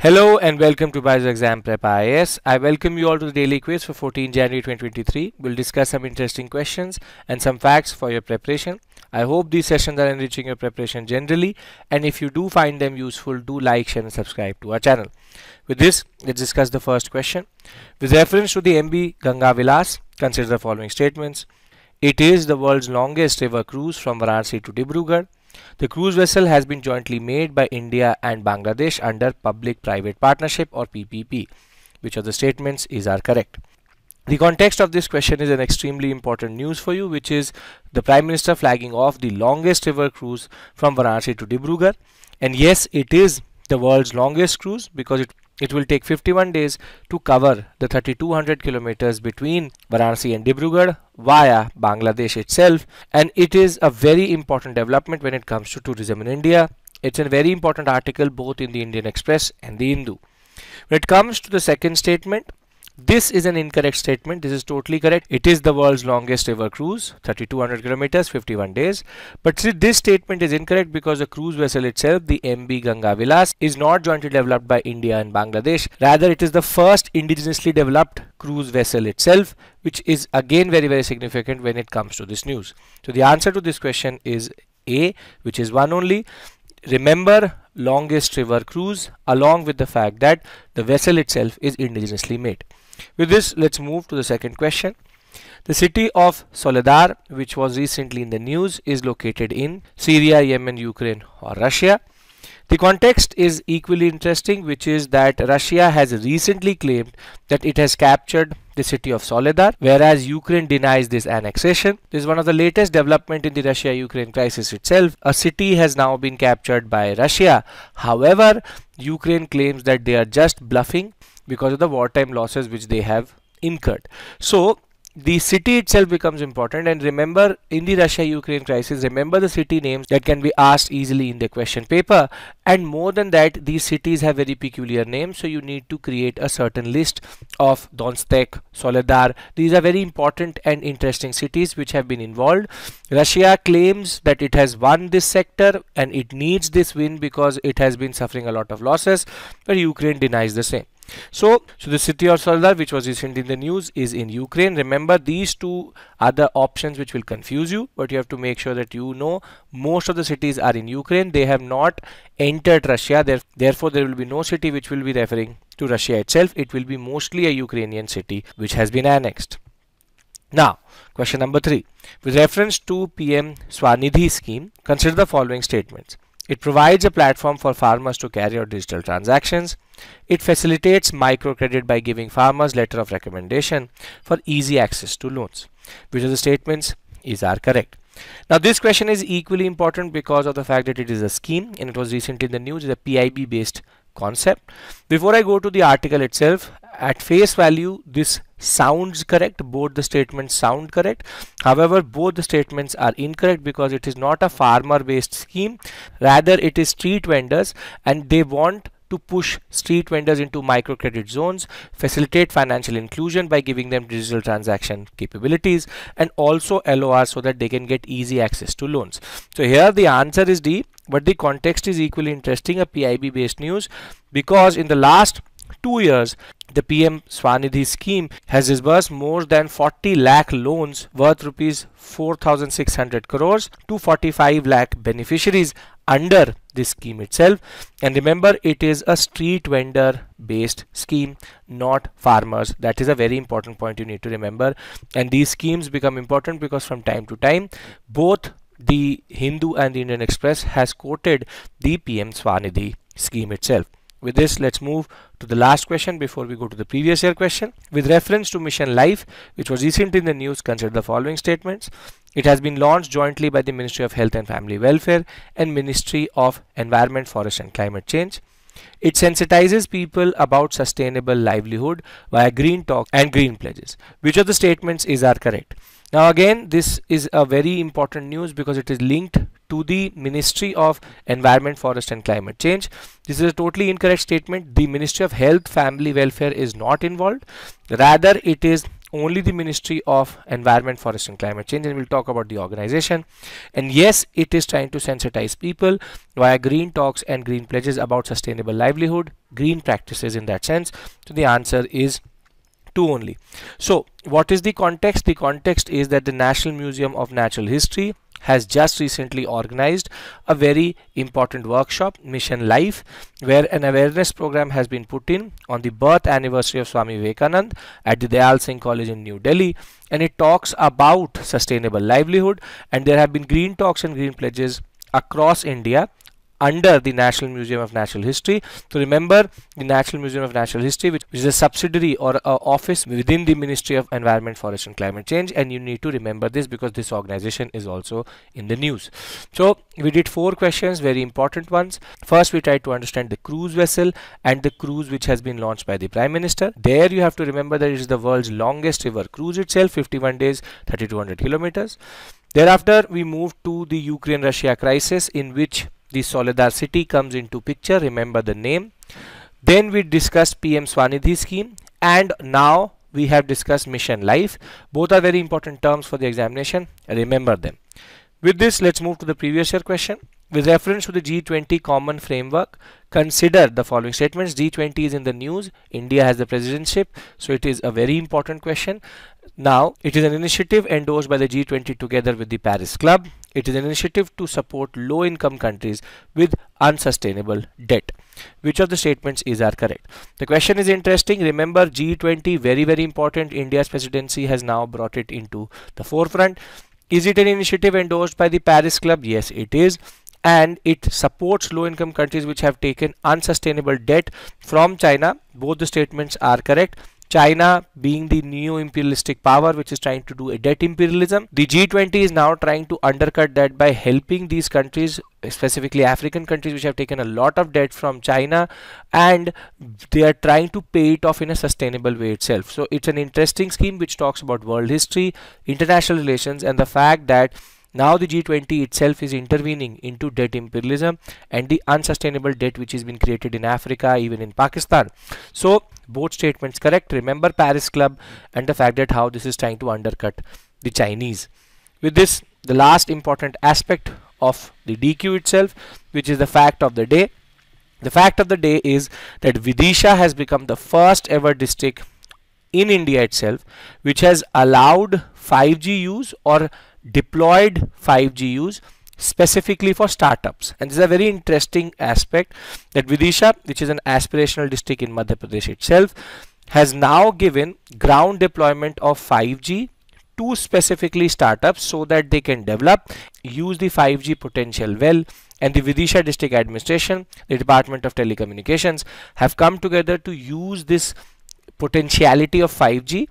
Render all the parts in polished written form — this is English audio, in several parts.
Hello and welcome to BYJU'S Exam Prep IAS. I welcome you all to the daily quiz for 14 January 2023. We'll discuss some interesting questions and some facts for your preparation. I hope these sessions are enriching your preparation generally, and if you do find them useful, do like, share and subscribe to our channel. With this, let's discuss the first question. With reference to the MB Ganga Vilas, consider the following statements. It is the world's longest ever cruise from Varanasi to Dibrugarh. The cruise vessel has been jointly made by India and Bangladesh under Public-Private Partnership or PPP. Which of the statements are correct? The context of this question is an extremely important news for you, which is the Prime Minister flagging off the longest ever cruise from Varanasi to Dibrugarh. And yes, it is the world's longest cruise because it will take 51 days to cover the 3200 kilometers between Varanasi and Dibrugarh via Bangladesh itself, and it is a very important development when it comes to tourism in India. It's a very important article both in the Indian Express and the Hindu. When it comes to the second statement, this is an incorrect statement. This is totally correct. It is the world's longest ever cruise, 3200 kilometers, 51 days. But see, this statement is incorrect because the cruise vessel itself, the MB Ganga Vilas, is not jointly developed by India and Bangladesh. Rather, it is the first indigenously developed cruise vessel itself, which is again very significant when it comes to this news. So the answer to this question is A, which is one only. Remember, longest river cruise, along with the fact that the vessel itself is indigenously made. With this, let's move to the second question. The city of Saledar, which was recently in the news, is located in Syria, Yemen, Ukraine or Russia. The context is equally interesting, which is that Russia has recently claimed that it has captured the city of Saledar, whereas Ukraine denies this annexation. This is one of the latest development in the Russia-Ukraine crisis itself. A city has now been captured by Russia. However, Ukraine claims that they are just bluffing because of the wartime losses which they have incurred. So the city itself becomes important, and remember, in the Russia-Ukraine crisis, remember the city names that can be asked easily in the question paper, and more than that, these cities have very peculiar names, so you need to create a certain list of Donetsk, Soledar. These are very important and interesting cities which have been involved. Russia claims that it has won this sector and it needs this win because it has been suffering a lot of losses, but Ukraine denies the same. So the city of Saledar, which was recently in the news, is in Ukraine. Remember, these two are the options which will confuse you, but you have to make sure that you know most of the cities are in Ukraine. They have not entered Russia. Therefore, there will be no city which will be referring to Russia itself. It will be mostly a Ukrainian city which has been annexed. Now, question number 3. With reference to PM SVANidhi scheme, consider the following statements. It provides a platform for farmers to carry out digital transactions. It facilitates microcredit by giving farmers letter of recommendation for easy access to loans. Which of the statements are correct? Now, this question is equally important because of the fact that it is a scheme and it was recently in the news. It's a PIB based concept. Before I go to the article itself, at face value, this sounds correct. Both the statements sound correct. However, both the statements are incorrect because it is not a farmer based scheme. Rather, it is street vendors, and they want to push street vendors into microcredit zones, facilitate financial inclusion by giving them digital transaction capabilities, and also LOR so that they can get easy access to loans. So here the answer is D, but the context is equally interesting, a PIB based news, because in the last 2 years, the PM SVANidhi scheme has disbursed more than 40 lakh loans worth rupees 4,600 crores to 45 lakh beneficiaries under this scheme itself. And remember, it is a street vendor based scheme, not farmers. That is a very important point you need to remember. And these schemes become important because from time to time, both the Hindu and the Indian Express has quoted the PM SVANidhi scheme itself. With this, let's move to the last question before we go to the previous year question. With reference to Mission Life, which was recently in the news, consider the following statements. It has been launched jointly by the Ministry of Health and Family Welfare and Ministry of Environment, Forest and Climate Change. It sensitizes people about sustainable livelihood via green talk and green pledges. Which of the statements are correct? Now again, this is a very important news because it is linked to the Ministry of Environment, Forest and Climate Change. This is a totally incorrect statement. The Ministry of Health, Family Welfare is not involved. Rather, it is only the Ministry of Environment, Forest and Climate Change, and we'll talk about the organization. And yes, it is trying to sensitize people via green talks and green pledges about sustainable livelihood, green practices in that sense. So the answer is 2 only. So what is the context? The context is that the National Museum of Natural History has just recently organized a very important workshop, Mission Life, where an awareness program has been put in on the birth anniversary of Swami Vivekanand at the Dayal Singh College in New Delhi, and it talks about sustainable livelihood, and there have been green talks and green pledges across India under the National Museum of Natural History. So remember, the National Museum of Natural History, which is a subsidiary or a office within the Ministry of Environment, Forest and Climate Change, and you need to remember this because this organization is also in the news. So we did 4 questions, very important ones. First, we tried to understand the cruise vessel and the cruise which has been launched by the Prime Minister. There you have to remember that it is the world's longest river cruise itself, 51 days, 3200 kilometers. Thereafter, we moved to the Ukraine-Russia crisis, in which the Saledar City comes into picture. Remember the name. Then we discussed PM SVANidhi scheme, and now we have discussed Mission Life. Both are very important terms for the examination. Remember them. With this, let's move to the previous year question. With reference to the G20 common framework, consider the following statements. G20 is in the news. India has the presidentship, so it is a very important question. Now, it is an initiative endorsed by the G20 together with the Paris Club. It is an initiative to support low-income countries with unsustainable debt. Which of the statements are correct? The question is interesting. Remember, G20, very, very important. India's presidency has now brought it into the forefront. Is it an initiative endorsed by the Paris Club? Yes, it is. And it supports low-income countries which have taken unsustainable debt from China. Both the statements are correct. China being the neo-imperialistic power which is trying to do a debt imperialism. The G20 is now trying to undercut that by helping these countries, specifically African countries which have taken a lot of debt from China, and they are trying to pay it off in a sustainable way itself. So it's an interesting scheme which talks about world history, international relations, and the fact that now the G20 itself is intervening into debt imperialism and the unsustainable debt which has been created in Africa, even in Pakistan. So both statements correct. Remember Paris Club and the fact that how this is trying to undercut the Chinese. With this, the last important aspect of the DQ itself, which is the fact of the day. The fact of the day is that Vidisha has become the first ever district in India itself which has allowed 5G use or deployed 5G use specifically for startups. And this is a very interesting aspect, that Vidisha, which is an aspirational district in Madhya Pradesh itself, has now given ground deployment of 5G to specifically startups so that they can develop, use the 5G potential well. And the Vidisha district administration, the Department of Telecommunications, have come together to use this potentiality of 5G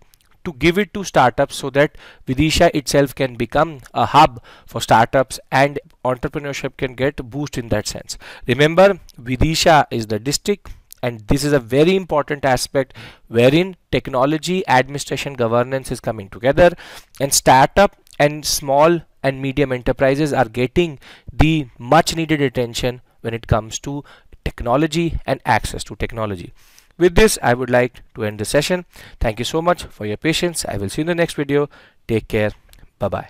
to give it to startups so that Vidisha itself can become a hub for startups and entrepreneurship can get a boost in that sense. Remember, Vidisha is the district, and this is a very important aspect wherein technology, administration, governance is coming together, and startup and small and medium enterprises are getting the much needed attention when it comes to technology and access to technology. With this, I would like to end the session. Thank you so much for your patience. I will see you in the next video. Take care. Bye-bye.